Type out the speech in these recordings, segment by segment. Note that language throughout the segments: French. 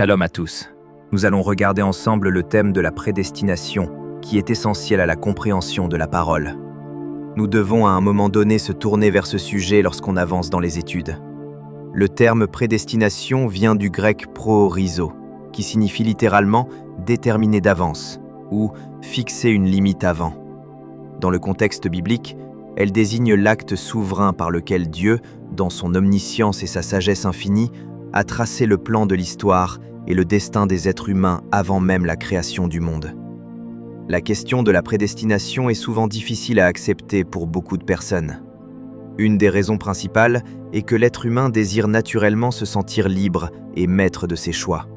Shalom à tous. Nous allons regarder ensemble le thème de la prédestination, qui est essentiel à la compréhension de la parole. Nous devons à un moment donné se tourner vers ce sujet lorsqu'on avance dans les études. Le terme prédestination vient du grec proorizo, qui signifie littéralement « déterminer d'avance » ou « fixer une limite avant ». Dans le contexte biblique, elle désigne l'acte souverain par lequel Dieu, dans son omniscience et sa sagesse infinie, a tracé le plan de l'histoire et le destin des êtres humains avant même la création du monde. La question de la prédestination est souvent difficile à accepter pour beaucoup de personnes. Une des raisons principales est que l'être humain désire naturellement se sentir libre et maître de ses choix.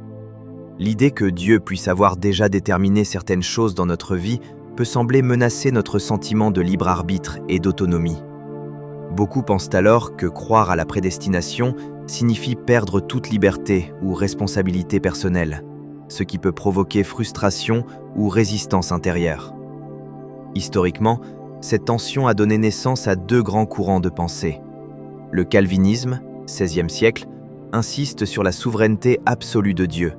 L'idée que Dieu puisse avoir déjà déterminé certaines choses dans notre vie peut sembler menacer notre sentiment de libre arbitre et d'autonomie. Beaucoup pensent alors que croire à la prédestination signifie perdre toute liberté ou responsabilité personnelle, ce qui peut provoquer frustration ou résistance intérieure. Historiquement, cette tension a donné naissance à deux grands courants de pensée. Le calvinisme, XVIe siècle, insiste sur la souveraineté absolue de Dieu,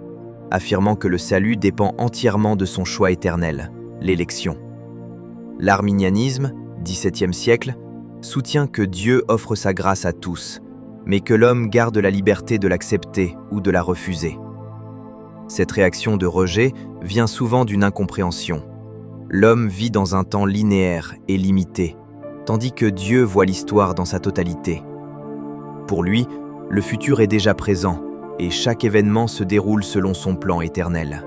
affirmant que le salut dépend entièrement de son choix éternel, l'élection. L'arminianisme, XVIIe siècle, soutient que Dieu offre sa grâce à tous, mais que l'homme garde la liberté de l'accepter ou de la refuser. Cette réaction de rejet vient souvent d'une incompréhension. L'homme vit dans un temps linéaire et limité, tandis que Dieu voit l'histoire dans sa totalité. Pour lui, le futur est déjà présent, et chaque événement se déroule selon son plan éternel.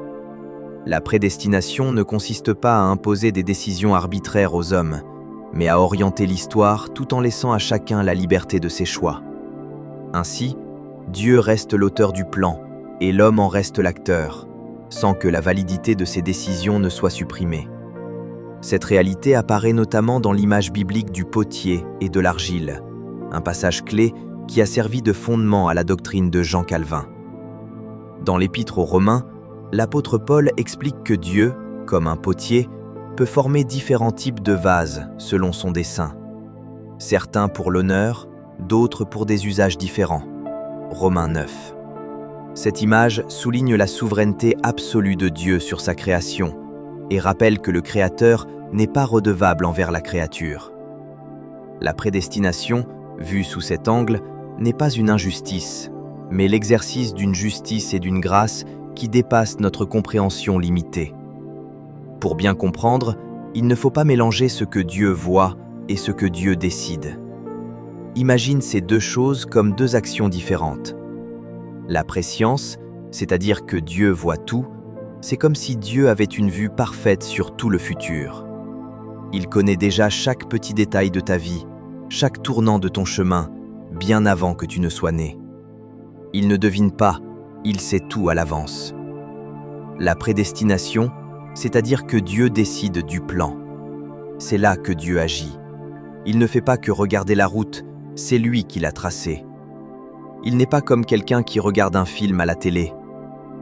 La prédestination ne consiste pas à imposer des décisions arbitraires aux hommes, mais à orienter l'histoire tout en laissant à chacun la liberté de ses choix. Ainsi, Dieu reste l'auteur du plan et l'homme en reste l'acteur, sans que la validité de ses décisions ne soit supprimée. Cette réalité apparaît notamment dans l'image biblique du potier et de l'argile, un passage clé qui a servi de fondement à la doctrine de Jean Calvin. Dans l'Épître aux Romains, l'apôtre Paul explique que Dieu, comme un potier, peut former différents types de vases selon son dessein. Certains pour l'honneur, d'autres pour des usages différents. Romains 9. Cette image souligne la souveraineté absolue de Dieu sur sa création et rappelle que le Créateur n'est pas redevable envers la créature. La prédestination, vue sous cet angle, n'est pas une injustice, mais l'exercice d'une justice et d'une grâce qui dépassent notre compréhension limitée. Pour bien comprendre, il ne faut pas mélanger ce que Dieu voit et ce que Dieu décide. Imagine ces deux choses comme deux actions différentes. La préscience, c'est-à-dire que Dieu voit tout, c'est comme si Dieu avait une vue parfaite sur tout le futur. Il connaît déjà chaque petit détail de ta vie, chaque tournant de ton chemin, bien avant que tu ne sois né. Il ne devine pas, il sait tout à l'avance. La prédestination, c'est-à-dire que Dieu décide du plan. C'est là que Dieu agit. Il ne fait pas que regarder la route, c'est lui qui l'a tracée. Il n'est pas comme quelqu'un qui regarde un film à la télé.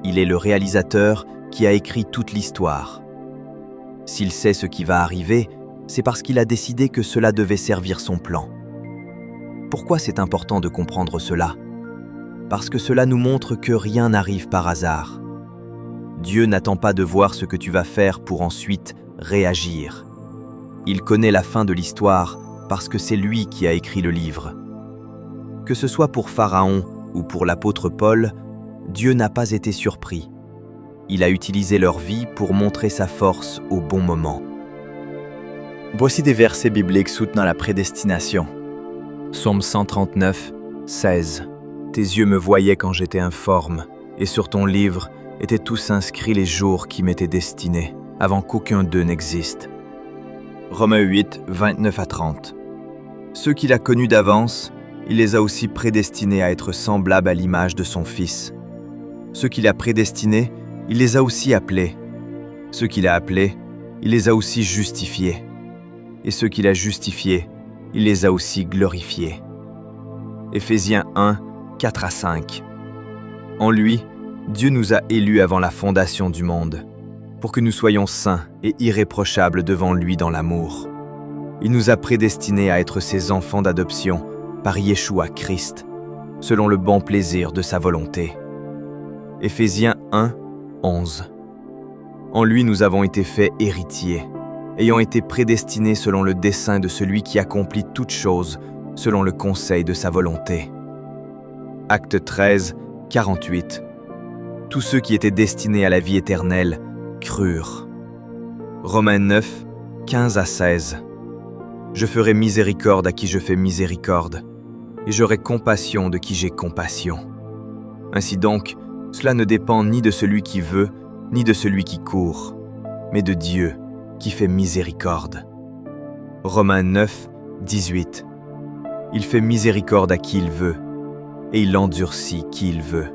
Il est le réalisateur qui a écrit toute l'histoire. S'il sait ce qui va arriver, c'est parce qu'il a décidé que cela devait servir son plan. Pourquoi c'est important de comprendre cela ? Parce que cela nous montre que rien n'arrive par hasard. Dieu n'attend pas de voir ce que tu vas faire pour ensuite réagir. Il connaît la fin de l'histoire parce que c'est lui qui a écrit le livre. Que ce soit pour Pharaon ou pour l'apôtre Paul, Dieu n'a pas été surpris. Il a utilisé leur vie pour montrer sa force au bon moment. Voici des versets bibliques soutenant la prédestination. Psaume 139, 16. Tes yeux me voyaient quand j'étais informe, et sur ton livre étaient tous inscrits les jours qui m'étaient destinés, avant qu'aucun d'eux n'existe. Romains 8, 29 à 30. Ceux qu'il a connus d'avance, il les a aussi prédestinés à être semblables à l'image de son Fils. Ceux qu'il a prédestinés, il les a aussi appelés. Ceux qu'il a appelés, il les a aussi justifiés. Et ceux qu'il a justifiés, il les a aussi glorifiés. Éphésiens 1, 4 à 5. En lui, Dieu nous a élus avant la fondation du monde, pour que nous soyons saints et irréprochables devant lui dans l'amour. Il nous a prédestinés à être ses enfants d'adoption par Yeshua Christ, selon le bon plaisir de sa volonté. Éphésiens 1, 11. En lui nous avons été faits héritiers, ayant été prédestinés selon le dessein de celui qui accomplit toutes choses selon le conseil de sa volonté. Acte 13, 48. Tous ceux qui étaient destinés à la vie éternelle crurent. Romains 9, 15 à 16. Je ferai miséricorde à qui je fais miséricorde, et j'aurai compassion de qui j'ai compassion. Ainsi donc, cela ne dépend ni de celui qui veut, ni de celui qui court, mais de Dieu qui fait miséricorde. Romains 9, 18. Il fait miséricorde à qui il veut, et il endurcit qui il veut.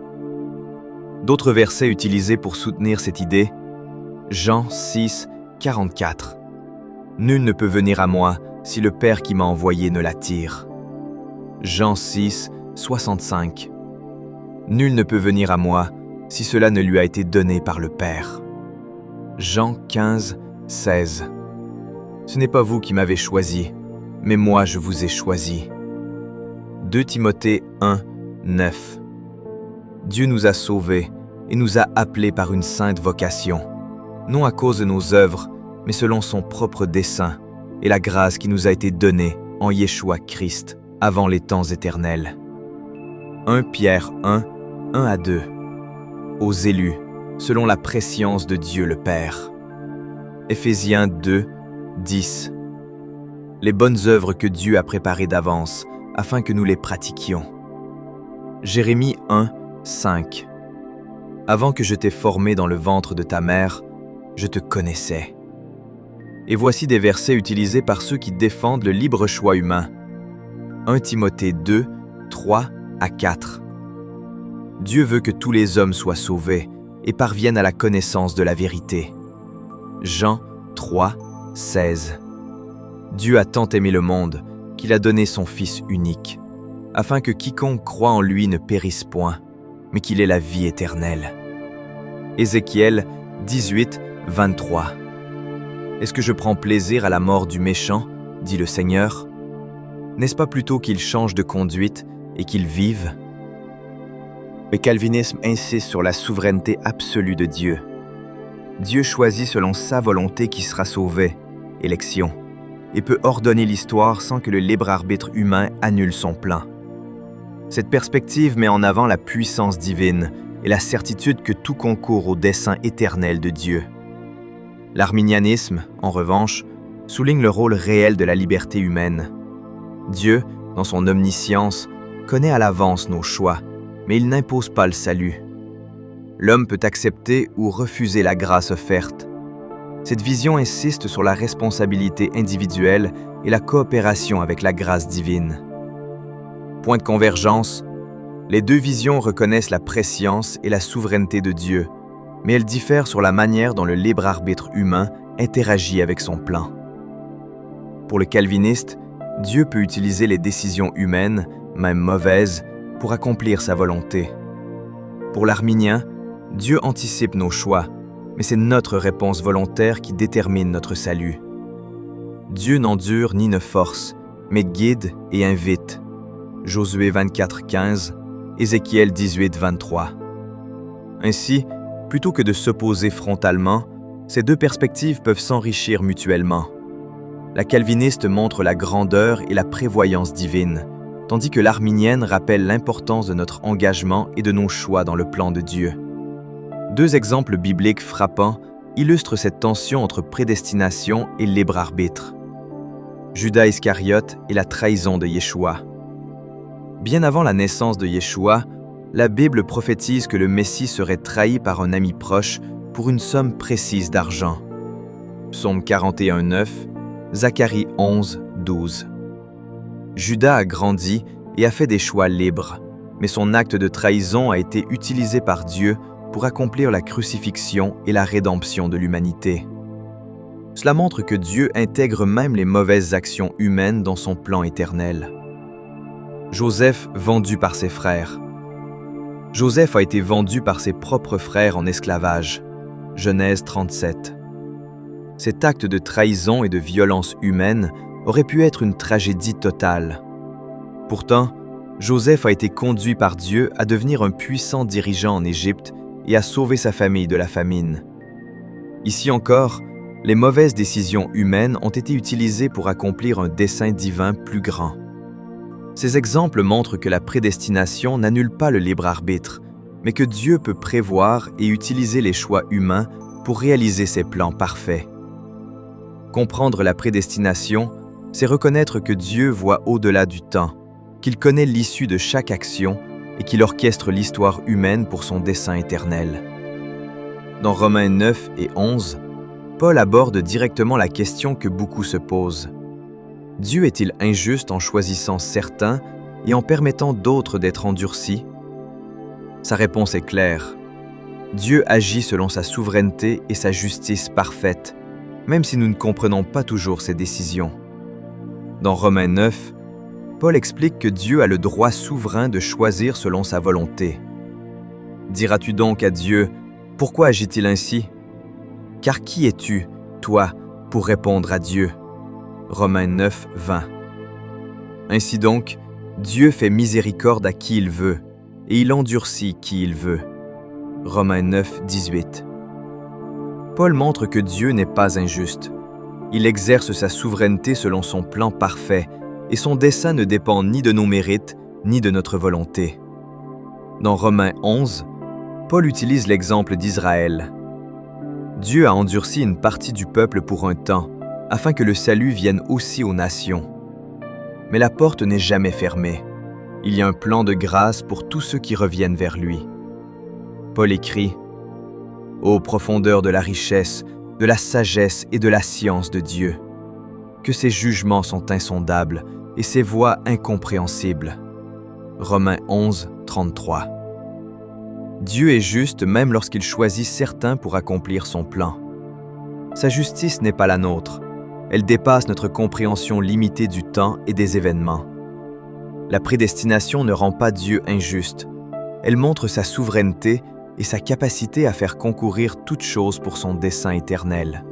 D'autres versets utilisés pour soutenir cette idée, Jean 6, 44. Nul ne peut venir à moi si le Père qui m'a envoyé ne l'attire. Jean 6, 65. Nul ne peut venir à moi si cela ne lui a été donné par le Père. Jean 15, 16. Ce n'est pas vous qui m'avez choisi, mais moi je vous ai choisi. 2 Timothée 1, 9. Dieu nous a sauvés et nous a appelés par une sainte vocation, non à cause de nos œuvres, mais selon son propre dessein et la grâce qui nous a été donnée en Yeshua Christ avant les temps éternels. 1 Pierre 1, 1 à 2. Aux élus, selon la prescience de Dieu le Père. Éphésiens 2, 10. Les bonnes œuvres que Dieu a préparées d'avance, afin que nous les pratiquions. Jérémie 1, 5. Avant que je t'ai formé dans le ventre de ta mère, je te connaissais. Et voici des versets utilisés par ceux qui défendent le libre choix humain. 1 Timothée 2, 3 à 4. Dieu veut que tous les hommes soient sauvés et parviennent à la connaissance de la vérité. Jean 3, 16. Dieu a tant aimé le monde qu'il a donné son Fils unique, afin que quiconque croit en lui ne périsse point, mais qu'il ait la vie éternelle. Ézéchiel 18, 23. Est-ce que je prends plaisir à la mort du méchant, dit le Seigneur? N'est-ce pas plutôt qu'il change de conduite et qu'il vive? Le calvinisme insiste sur la souveraineté absolue de Dieu. Dieu choisit selon sa volonté qui sera sauvé, élection, et peut ordonner l'histoire sans que le libre arbitre humain annule son plan. Cette perspective met en avant la puissance divine et la certitude que tout concourt au dessein éternel de Dieu. L'arminianisme, en revanche, souligne le rôle réel de la liberté humaine. Dieu, dans son omniscience, connaît à l'avance nos choix, mais il n'impose pas le salut. L'homme peut accepter ou refuser la grâce offerte. Cette vision insiste sur la responsabilité individuelle et la coopération avec la grâce divine. Point de convergence, les deux visions reconnaissent la prescience et la souveraineté de Dieu, mais elles diffèrent sur la manière dont le libre arbitre humain interagit avec son plan. Pour le calviniste, Dieu peut utiliser les décisions humaines, même mauvaises, pour accomplir sa volonté. Pour l'arminien, Dieu anticipe nos choix, mais c'est notre réponse volontaire qui détermine notre salut. Dieu n'endure ni ne force, mais guide et invite. Josué 24, 15, Ézéchiel 18, 23. Ainsi, plutôt que de s'opposer frontalement, ces deux perspectives peuvent s'enrichir mutuellement. La calviniste montre la grandeur et la prévoyance divine, tandis que l'arminienne rappelle l'importance de notre engagement et de nos choix dans le plan de Dieu. Deux exemples bibliques frappants illustrent cette tension entre prédestination et libre arbitre. Judas Iscariote et la trahison de Yeshua. Bien avant la naissance de Yeshua, la Bible prophétise que le Messie serait trahi par un ami proche pour une somme précise d'argent. Psaume 41, 9, Zacharie 11, 12. Judas a grandi et a fait des choix libres, mais son acte de trahison a été utilisé par Dieu pour accomplir la crucifixion et la rédemption de l'humanité. Cela montre que Dieu intègre même les mauvaises actions humaines dans son plan éternel. Joseph vendu par ses frères. Joseph a été vendu par ses propres frères en esclavage. Genèse 37. Cet acte de trahison et de violence humaine aurait pu être une tragédie totale. Pourtant, Joseph a été conduit par Dieu à devenir un puissant dirigeant en Égypte et a sauvé sa famille de la famine. Ici encore, les mauvaises décisions humaines ont été utilisées pour accomplir un dessein divin plus grand. Ces exemples montrent que la prédestination n'annule pas le libre arbitre, mais que Dieu peut prévoir et utiliser les choix humains pour réaliser ses plans parfaits. Comprendre la prédestination, c'est reconnaître que Dieu voit au-delà du temps, qu'il connaît l'issue de chaque action et qu'il orchestre l'histoire humaine pour son dessein éternel. Dans Romains 9 et 11, Paul aborde directement la question que beaucoup se posent. Dieu est-il injuste en choisissant certains et en permettant d'autres d'être endurcis? Sa réponse est claire. Dieu agit selon sa souveraineté et sa justice parfaite, même si nous ne comprenons pas toujours ses décisions. Dans Romains 9, Paul explique que Dieu a le droit souverain de choisir selon sa volonté. Diras-tu donc à Dieu, « Pourquoi agit-il ainsi » Car qui es-tu, toi, pour répondre à Dieu? Romains 9, 20. Ainsi donc, Dieu fait miséricorde à qui il veut, et il endurcit qui il veut. Romains 9, 18. Paul montre que Dieu n'est pas injuste. Il exerce sa souveraineté selon son plan parfait, et son dessein ne dépend ni de nos mérites, ni de notre volonté. Dans Romains 11, Paul utilise l'exemple d'Israël. Dieu a endurci une partie du peuple pour un temps, afin que le salut vienne aussi aux nations. Mais la porte n'est jamais fermée. Il y a un plan de grâce pour tous ceux qui reviennent vers lui. Paul écrit « Ô profondeur de la richesse, de la sagesse et de la science de Dieu, que ses jugements sont insondables et ses voies incompréhensibles. » Romains 11, 33. Dieu est juste même lorsqu'il choisit certains pour accomplir son plan. Sa justice n'est pas la nôtre. Elle dépasse notre compréhension limitée du temps et des événements. La prédestination ne rend pas Dieu injuste. Elle montre sa souveraineté et sa capacité à faire concourir toute chose pour son dessein éternel.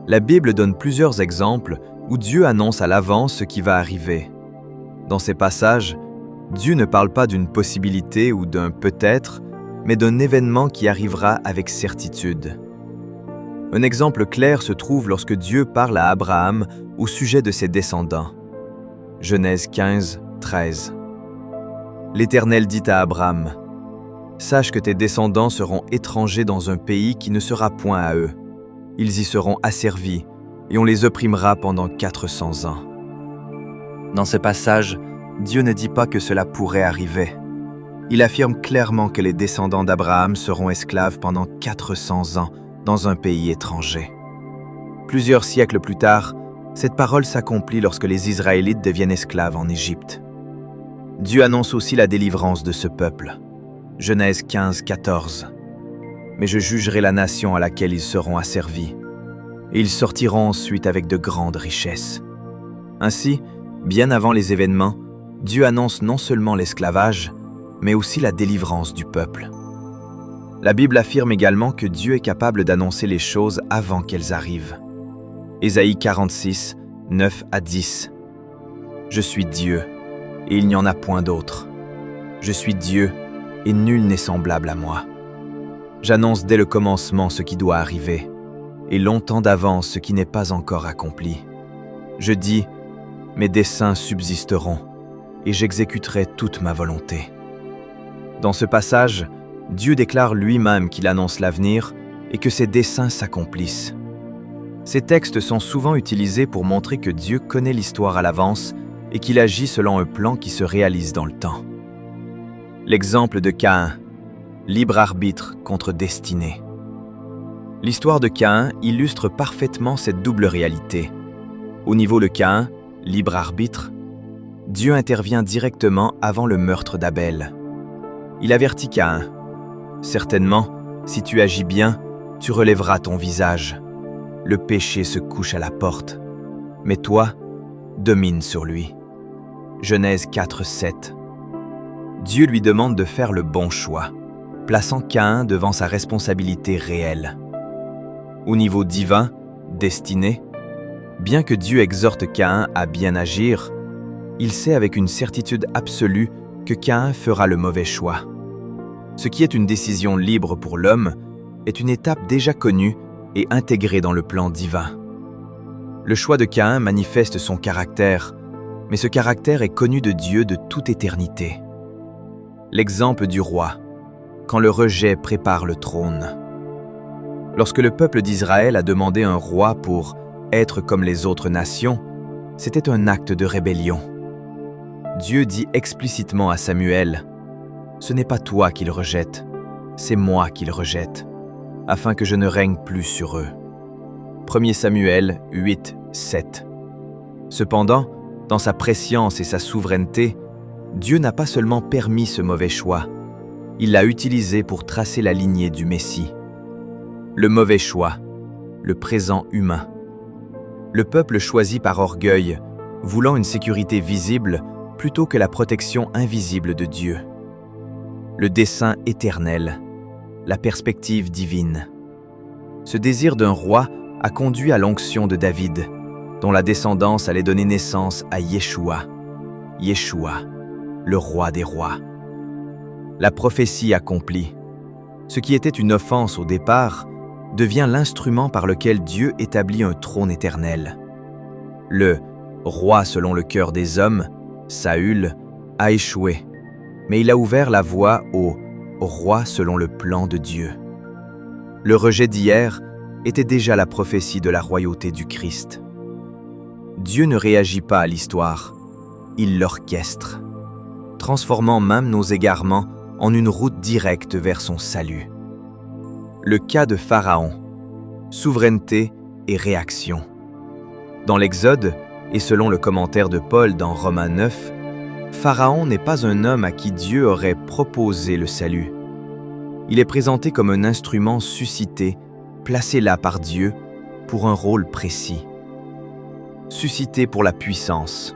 La Bible donne plusieurs exemples où Dieu annonce à l'avance ce qui va arriver. Dans ces passages, Dieu ne parle pas d'une possibilité ou d'un peut-être, mais d'un événement qui arrivera avec certitude. Un exemple clair se trouve lorsque Dieu parle à Abraham au sujet de ses descendants. Genèse 15, 13. L'Éternel dit à Abraham, « Sache que tes descendants seront étrangers dans un pays qui ne sera point à eux. Ils y seront asservis, et on les opprimera pendant 400 ans. » Dans ce passage, Dieu ne dit pas que cela pourrait arriver. Il affirme clairement que les descendants d'Abraham seront esclaves pendant 400 ans dans un pays étranger. Plusieurs siècles plus tard, cette parole s'accomplit lorsque les Israélites deviennent esclaves en Égypte. Dieu annonce aussi la délivrance de ce peuple. Genèse 15, 14. « Mais je jugerai la nation à laquelle ils seront asservis, et ils sortiront ensuite avec de grandes richesses. » Ainsi, bien avant les événements, Dieu annonce non seulement l'esclavage, mais aussi la délivrance du peuple. La Bible affirme également que Dieu est capable d'annoncer les choses avant qu'elles arrivent. Ésaïe 46, 9 à 10. « Je suis Dieu, et il n'y en a point d'autre. Je suis Dieu, et nul n'est semblable à moi. J'annonce dès le commencement ce qui doit arriver, et longtemps d'avance ce qui n'est pas encore accompli. Je dis, mes desseins subsisteront, et j'exécuterai toute ma volonté. » Dans ce passage, Dieu déclare lui-même qu'il annonce l'avenir et que ses desseins s'accomplissent. Ces textes sont souvent utilisés pour montrer que Dieu connaît l'histoire à l'avance et qu'il agit selon un plan qui se réalise dans le temps. L'exemple de Caïn, libre arbitre contre destinée. L'histoire de Caïn illustre parfaitement cette double réalité. Au niveau de Caïn, libre arbitre, Dieu intervient directement avant le meurtre d'Abel. Il avertit Caïn. « Certainement, si tu agis bien, tu relèveras ton visage. Le péché se couche à la porte. Mais toi, domine sur lui. » Genèse 4, 7. Dieu lui demande de faire le bon choix, plaçant Caïn devant sa responsabilité réelle. Au niveau divin, destiné, bien que Dieu exhorte Caïn à bien agir, il sait avec une certitude absolue que Caïn fera le mauvais choix. Ce qui est une décision libre pour l'homme est une étape déjà connue et intégrée dans le plan divin. Le choix de Caïn manifeste son caractère, mais ce caractère est connu de Dieu de toute éternité. L'exemple du roi, quand le rejet prépare le trône. Lorsque le peuple d'Israël a demandé un roi pour être comme les autres nations, c'était un acte de rébellion. Dieu dit explicitement à Samuel, « Ce n'est pas toi qu'il rejette, c'est moi qu'il rejette, afin que je ne règne plus sur eux. » 1 Samuel 8, 7. Cependant, dans sa prescience et sa souveraineté, Dieu n'a pas seulement permis ce mauvais choix, il l'a utilisé pour tracer la lignée du Messie. Le mauvais choix, le présent humain. Le peuple choisi par orgueil, voulant une sécurité visible plutôt que la protection invisible de Dieu. Le dessein éternel, la perspective divine. Ce désir d'un roi a conduit à l'onction de David, dont la descendance allait donner naissance à Yeshua, le roi des rois. La prophétie accomplie. Ce qui était une offense au départ devient l'instrument par lequel Dieu établit un trône éternel. Le roi selon le cœur des hommes, Saül, a échoué, mais il a ouvert la voie au roi selon le plan de Dieu. Le rejet d'hier était déjà la prophétie de la royauté du Christ. Dieu ne réagit pas à l'histoire, il l'orchestre, transformant même nos égarements en une route directe vers son salut. Le cas de Pharaon, souveraineté et réaction. Dans l'Exode, et selon le commentaire de Paul dans Romains 9, Pharaon n'est pas un homme à qui Dieu aurait proposé le salut. Il est présenté comme un instrument suscité, placé là par Dieu pour un rôle précis. Suscité pour la puissance.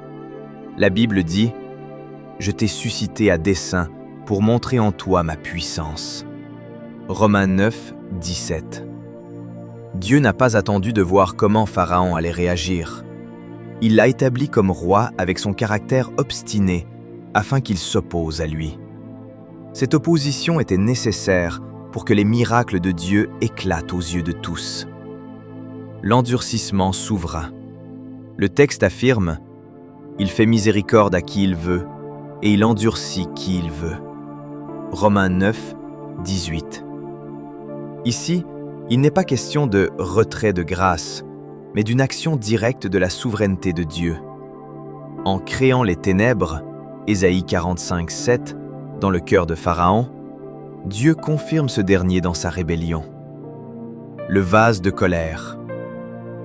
La Bible dit « Je t'ai suscité à dessein pour montrer en toi ma puissance. » Romains 9, 17. Dieu n'a pas attendu de voir comment Pharaon allait réagir. Il l'a établi comme roi avec son caractère obstiné afin qu'il s'oppose à lui. Cette opposition était nécessaire pour que les miracles de Dieu éclatent aux yeux de tous. L'endurcissement souverain. Le texte affirme « Il fait miséricorde à qui il veut, et il endurcit qui il veut. » Romains 9, 18. Ici, il n'est pas question de retrait de grâce, mais d'une action directe de la souveraineté de Dieu. En créant les ténèbres, Ésaïe 45, 7, dans le cœur de Pharaon, Dieu confirme ce dernier dans sa rébellion. Le vase de colère.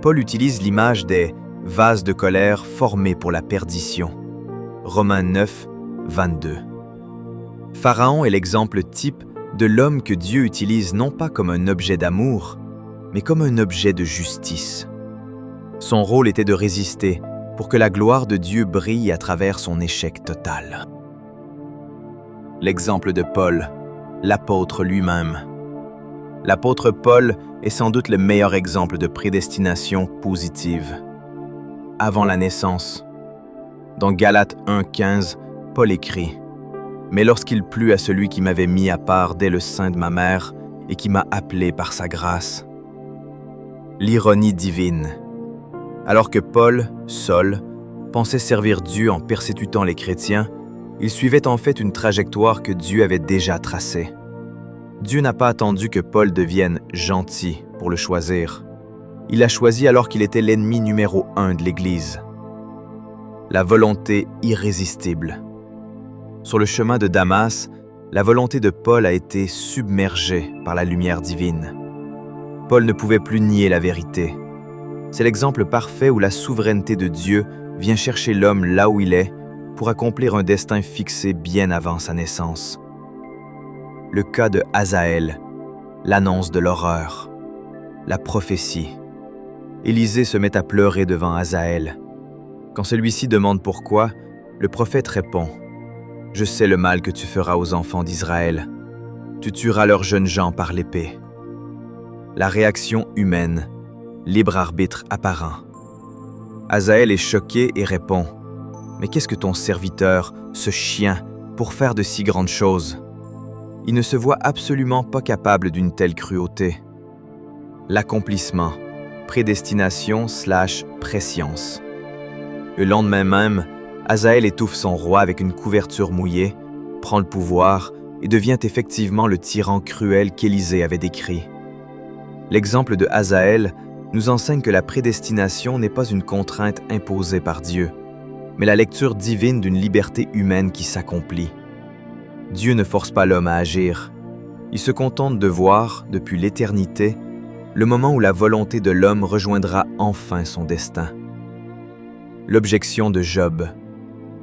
Paul utilise l'image des vases de colère formés pour la perdition. Romains 9, 22. Pharaon est l'exemple type de l'homme que Dieu utilise non pas comme un objet d'amour, mais comme un objet de justice. Son rôle était de résister pour que la gloire de Dieu brille à travers son échec total. L'exemple de Paul, l'apôtre lui-même. L'apôtre Paul est sans doute le meilleur exemple de prédestination positive. Avant la naissance. Dans Galates 1,15, Paul écrit « Mais lorsqu'il plut à celui qui m'avait mis à part dès le sein de ma mère et qui m'a appelé par sa grâce. » L'ironie divine. Alors que Paul, Saul, pensait servir Dieu en persécutant les chrétiens, il suivait en fait une trajectoire que Dieu avait déjà tracée. Dieu n'a pas attendu que Paul devienne gentil pour le choisir. Il l'a choisi alors qu'il était l'ennemi numéro 1 de l'Église. La volonté irrésistible. Sur le chemin de Damas, la volonté de Paul a été submergée par la lumière divine. Paul ne pouvait plus nier la vérité. C'est l'exemple parfait où la souveraineté de Dieu vient chercher l'homme là où il est pour accomplir un destin fixé bien avant sa naissance. Le cas de Hazaël, l'annonce de l'horreur, la prophétie. Élisée se met à pleurer devant Hazaël. Quand celui-ci demande pourquoi, le prophète répond « Je sais le mal que tu feras aux enfants d'Israël. Tu tueras leurs jeunes gens par l'épée. » La réaction humaine, libre arbitre apparent. Hazaël est choqué et répond « Mais qu'est-ce que ton serviteur, ce chien, pour faire de si grandes choses ?» il ne se voit absolument pas capable d'une telle cruauté. L'accomplissement, prédestination/prescience. Le lendemain même, Hazaël étouffe son roi avec une couverture mouillée, prend le pouvoir et devient effectivement le tyran cruel qu'Élisée avait décrit. L'exemple de Hazaël nous enseigne que la prédestination n'est pas une contrainte imposée par Dieu, mais la lecture divine d'une liberté humaine qui s'accomplit. Dieu ne force pas l'homme à agir. Il se contente de voir, depuis l'éternité, le moment où la volonté de l'homme rejoindra enfin son destin. L'objection de Job.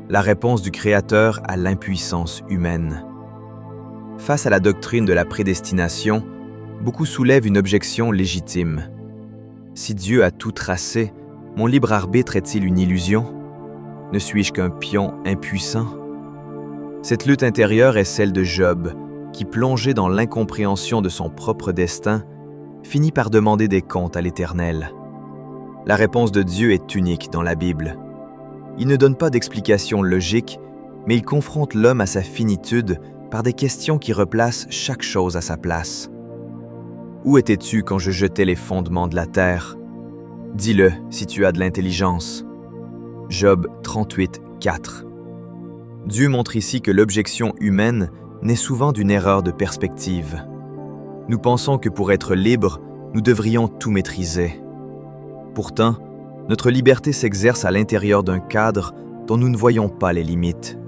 La réponse du Créateur à l'impuissance humaine. Face à la doctrine de la prédestination, beaucoup soulèvent une objection légitime. Si Dieu a tout tracé, mon libre arbitre est-il une illusion? Ne suis-je qu'un pion impuissant? Cette lutte intérieure est celle de Job, qui, plongé dans l'incompréhension de son propre destin, finit par demander des comptes à l'Éternel. La réponse de Dieu est unique dans la Bible. Il ne donne pas d'explication logique, mais il confronte l'homme à sa finitude par des questions qui replacent chaque chose à sa place. Où étais-tu quand je jetais les fondements de la terre? Dis-le si tu as de l'intelligence. Job 38, 4. Dieu montre ici que l'objection humaine naît souvent d'une erreur de perspective. Nous pensons que pour être libres, nous devrions tout maîtriser. Pourtant, notre liberté s'exerce à l'intérieur d'un cadre dont nous ne voyons pas les limites.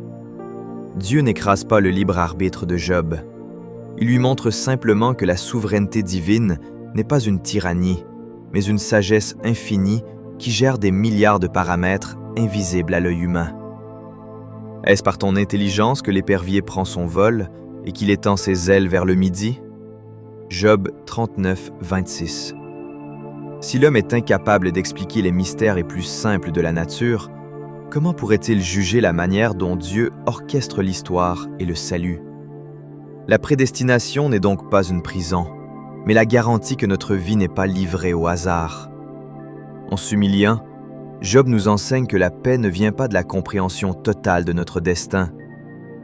Dieu n'écrase pas le libre arbitre de Job. Il lui montre simplement que la souveraineté divine n'est pas une tyrannie, mais une sagesse infinie qui gère des milliards de paramètres invisibles à l'œil humain. Est-ce par ton intelligence que l'épervier prend son vol et qu'il étend ses ailes vers le midi? Job 39, 26. Si l'homme est incapable d'expliquer les mystères les plus simples de la nature, comment pourrait-il juger la manière dont Dieu orchestre l'histoire et le salut? La prédestination n'est donc pas une prison, mais la garantie que notre vie n'est pas livrée au hasard. En s'humiliant, Job nous enseigne que la paix ne vient pas de la compréhension totale de notre destin,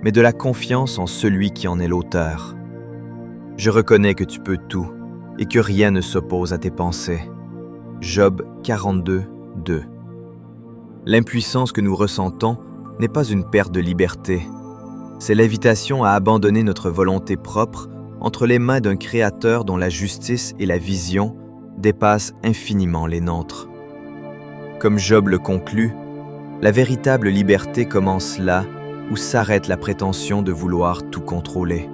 mais de la confiance en celui qui en est l'auteur. Je reconnais que tu peux tout et que rien ne s'oppose à tes pensées. Job 42, 2. L'impuissance que nous ressentons n'est pas une perte de liberté. C'est l'invitation à abandonner notre volonté propre entre les mains d'un Créateur dont la justice et la vision dépassent infiniment les nôtres. Comme Job le conclut, la véritable liberté commence là où s'arrête la prétention de vouloir tout contrôler.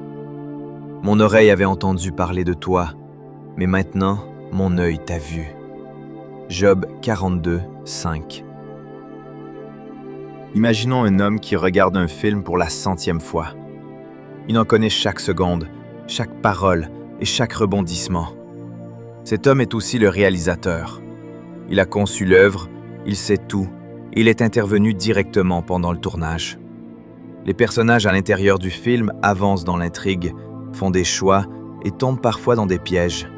Mon oreille avait entendu parler de toi, mais maintenant mon œil t'a vu. Job 42, 5. Imaginons un homme qui regarde un film pour la 100e fois. Il en connaît chaque seconde, chaque parole et chaque rebondissement. Cet homme est aussi le réalisateur. Il a conçu l'œuvre, il sait tout, et il est intervenu directement pendant le tournage. Les personnages à l'intérieur du film avancent dans l'intrigue, font des choix et tombent parfois dans des pièges.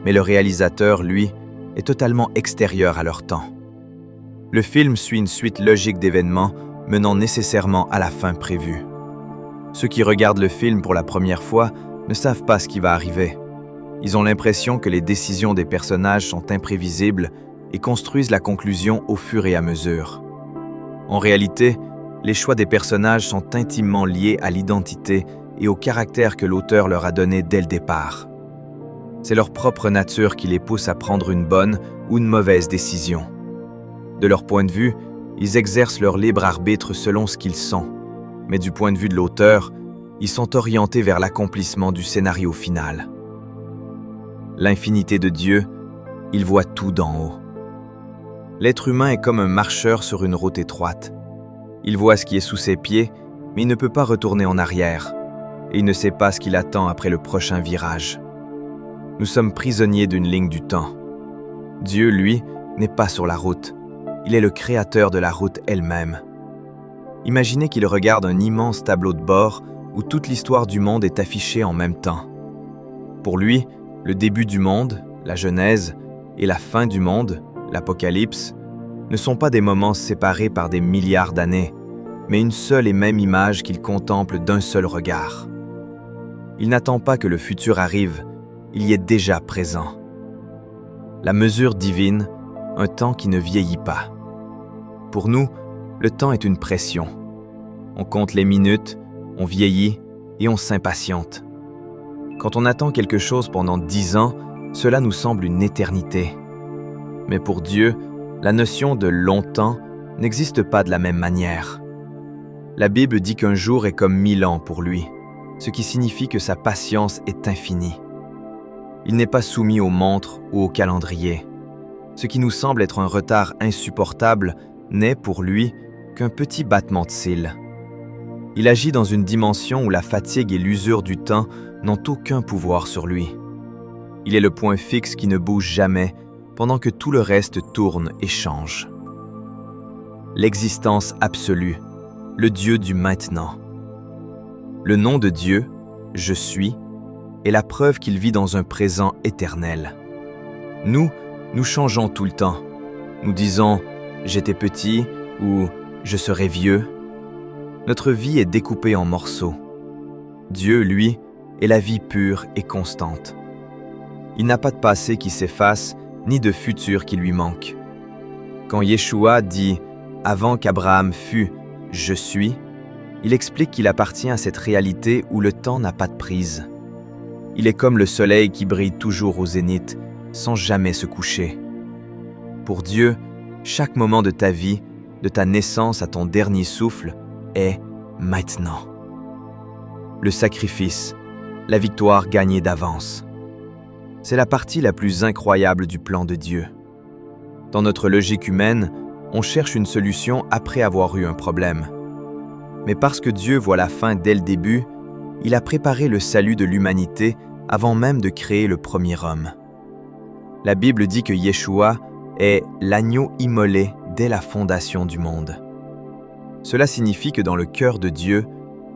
Mais le réalisateur, lui, est totalement extérieur à leur temps. Le film suit une suite logique d'événements menant nécessairement à la fin prévue. Ceux qui regardent le film pour la première fois ne savent pas ce qui va arriver. Ils ont l'impression que les décisions des personnages sont imprévisibles et construisent la conclusion au fur et à mesure. En réalité, les choix des personnages sont intimement liés à l'identité et au caractère que l'auteur leur a donné dès le départ. C'est leur propre nature qui les pousse à prendre une bonne ou une mauvaise décision. De leur point de vue, ils exercent leur libre arbitre selon ce qu'ils sont, mais du point de vue de l'auteur, ils sont orientés vers l'accomplissement du scénario final. L'infinité de Dieu, il voit tout d'en haut. L'être humain est comme un marcheur sur une route étroite. Il voit ce qui est sous ses pieds, mais il ne peut pas retourner en arrière, et il ne sait pas ce qui l'attend après le prochain virage. Nous sommes prisonniers d'une ligne du temps. Dieu, lui, n'est pas sur la route. Il est le créateur de la route elle-même. Imaginez qu'il regarde un immense tableau de bord où toute l'histoire du monde est affichée en même temps. Pour lui, le début du monde, la Genèse, et la fin du monde, l'Apocalypse, ne sont pas des moments séparés par des milliards d'années, mais une seule et même image qu'il contemple d'un seul regard. Il n'attend pas que le futur arrive, il y est déjà présent. La mesure divine, un temps qui ne vieillit pas. Pour nous, le temps est une pression. On compte les minutes, on vieillit et on s'impatiente. Quand on attend quelque chose pendant 10 ans, cela nous semble une éternité. Mais pour Dieu, la notion de longtemps n'existe pas de la même manière. La Bible dit qu'un jour est comme 1000 ans pour lui, ce qui signifie que sa patience est infinie. Il n'est pas soumis aux montres ou au calendrier. Ce qui nous semble être un retard insupportable n'est pour lui qu'un petit battement de cils. Il agit dans une dimension où la fatigue et l'usure du temps n'ont aucun pouvoir sur lui. Il est le point fixe qui ne bouge jamais, pendant que tout le reste tourne et change. L'existence absolue, le Dieu du maintenant. Le nom de Dieu, Je suis, est la preuve qu'il vit dans un présent éternel. Nous changeons tout le temps. Nous disons « j'étais petit » ou « je serai vieux ». Notre vie est découpée en morceaux. Dieu, lui, est la vie pure et constante. Il n'a pas de passé qui s'efface, ni de futur qui lui manque. Quand Yeshua dit « avant qu'Abraham fût, je suis », il explique qu'il appartient à cette réalité où le temps n'a pas de prise. Il est comme le soleil qui brille toujours au zénith, sans jamais se coucher. Pour Dieu, chaque moment de ta vie, de ta naissance à ton dernier souffle, est maintenant. Le sacrifice, la victoire gagnée d'avance. C'est la partie la plus incroyable du plan de Dieu. Dans notre logique humaine, on cherche une solution après avoir eu un problème. Mais parce que Dieu voit la fin dès le début, il a préparé le salut de l'humanité avant même de créer le premier homme. La Bible dit que Yeshua est l'agneau immolé dès la fondation du monde. Cela signifie que dans le cœur de Dieu,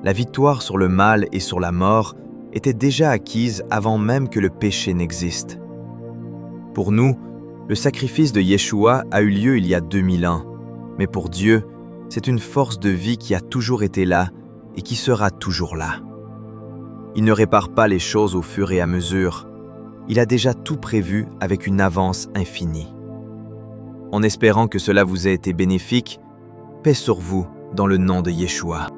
la victoire sur le mal et sur la mort était déjà acquise avant même que le péché n'existe. Pour nous, le sacrifice de Yeshua a eu lieu il y a 2000 ans, mais pour Dieu, c'est une force de vie qui a toujours été là et qui sera toujours là. Il ne répare pas les choses au fur et à mesure. Il a déjà tout prévu avec une avance infinie. En espérant que cela vous ait été bénéfique, paix sur vous dans le nom de Yeshua.